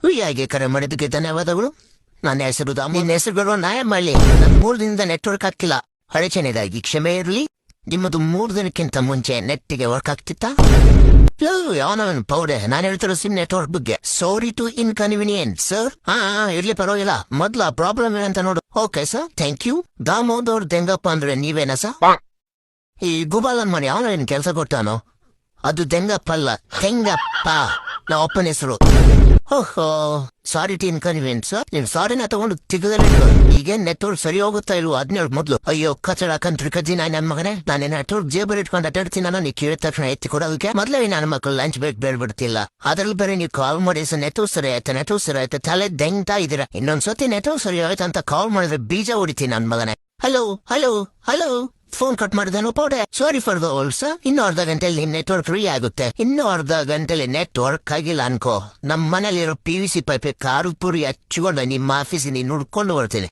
ಫ್ರೀಯಾಗಿ ಕರೆ ಮಾಡಿದ್ದಕ್ಕೆ ಧನ್ಯವಾದಗಳು. ನನ್ನ ಹೆಸರು ದಾಮು. ನಿನ್ನ ಹೆಸರುಗಳು ನ್ಯಾಯ ಮಾಡಲಿ. ನನ್ನ 3 ದಿನದಿಂದ ನೆಟ್ವರ್ಕ್ ಆಗ್ತಿಲ್ಲ. ಅಡಚಣೆದಾಗಿ ಕ್ಷಮೆ ಇರಲಿ. ನಿಮ್ಮದು 3 ದಿನಕ್ಕಿಂತ ಮುಂಚೆ ನೆಟ್ಟಿಗೆ ವರ್ಕ್ ಆಗ್ತಿತ್ತಾ? ಯಾವನವನ್ ಪೌಡೆ. ನಾನು ಹೇಳ್ತಿರೋ ಸಿಮ್ ನೆಟ್ವರ್ಕ್ ಬಗ್ಗೆ. Sorry to inconvenience sir. ಇರ್ಲಿ ಪರವಾಗಿಲ್ಲ. ಮೊದ್ಲ ಪ್ರಾಬ್ಲಮ್ ಏನಂತ ನೋಡು. Okay sir, thank you. ದಾಮೋದವ್ರ ದೆಂಗಪ್ಪ ಅಂದ್ರೆ ನೀವೇನಾ ಸರ್? ಈ ಗುಬಾಲನ್ ಮನೆ ಅವನ ಏನ್ ಕೆಲಸ ಕೊಟ್ಟಾನೋ? ಅದು ದೆಂಗಪ್ಪ ಅಲ್ಲ, ತೆಂಗಪ್ಪ. ನಾ ಅಪ್ಪನ ಹೆಸರು. ಓಹೋ, ಸಾರಿ ಟು ಇನ್ಕನ್ವೀನಿಯನ್ಸ್ ಸರ್. ನೀವ್ ಸಾರಿನ ತಗೊಂಡು ತಿಗದಲ್ಲಿ ಈಗ ನೆಟ್ವರ್ಕ್ ಸರಿ ಹೋಗುತ್ತಾ ಇಲ್ವೋ ಅದ್ನೇಳು ಮೊದ್ಲು. ಅಯ್ಯೋ ಕಚಡ ಕಂತ್ರಿ ಕಜ್ಜಿ ನನ್ನ ಮಗನೇ. ನಾನೇ ನೆಟ್ವರ್ಕ್ ಜೇಬರ್ ಇಟ್ಕೊಂಡು ಅಡ್ಡಾಡ್ತೀನಿ. ನೀ ಕೇಳಿದ ತಕ್ಷಣ ಎತ್ತಿ ಕೊಡೋದಕ್ಕೆ ಮೊದ್ಲೇ ನನ್ನ ಮಕ್ಕಳು ಲಂಚ್ ಬ್ರೇಕ್ ಬೇಡ್ಬಿಡ್ತಿಲ್ಲ. ಅದ್ರಲ್ಲಿ ಬೇರೆ ನೀವು ಕಾಲ್ ಮಾಡಿ ಸರ್ ನೆಟ್ವರ್ಕ್ ಸರಿ ಆಯ್ತು ತಲೆ ದೆಂಗ್ತಾ ಇದೀರ. ಇನ್ನೊಂದ್ಸತಿ ನೆಟ್ವರ್ಕ್ ಸರಿ ಆಯ್ತು ಅಂತ ಕಾಲ್ ಮಾಡಿದ್ರೆ ಬೀಜ ಹೊಡಿತೀನಿ ನನ್ನ ಮಗನೇ. Hello hello hello. Phone cut ಮಾಡಿದನು ಪೌಡೆ. Sorry for the hold sir. ಇನ್ನೂ ಅರ್ಧ ಗಂಟೆಯಲ್ಲಿ ನೆಟ್ವರ್ಕ್ ಫ್ರೀ ಆಗುತ್ತೆ. ಇನ್ನೂ ಅರ್ಧ ಗಂಟೆಯಲ್ಲಿ ನೆಟ್ವರ್ಕ್ ಆಗಿಲ್ಲ ಅನ್ಕೋ. ನಮ್ಮ ಮನೇಲಿರೋ PVC ಪೈಪ್ ಕಾರು ಪುರಿ ಹಚ್ಚಿಕೊಂಡು ನಿಮ್ಮ ಆಫೀಸಿಗೆ ನುಡ್ಕೊಂಡು ಬರ್ತೀನಿ.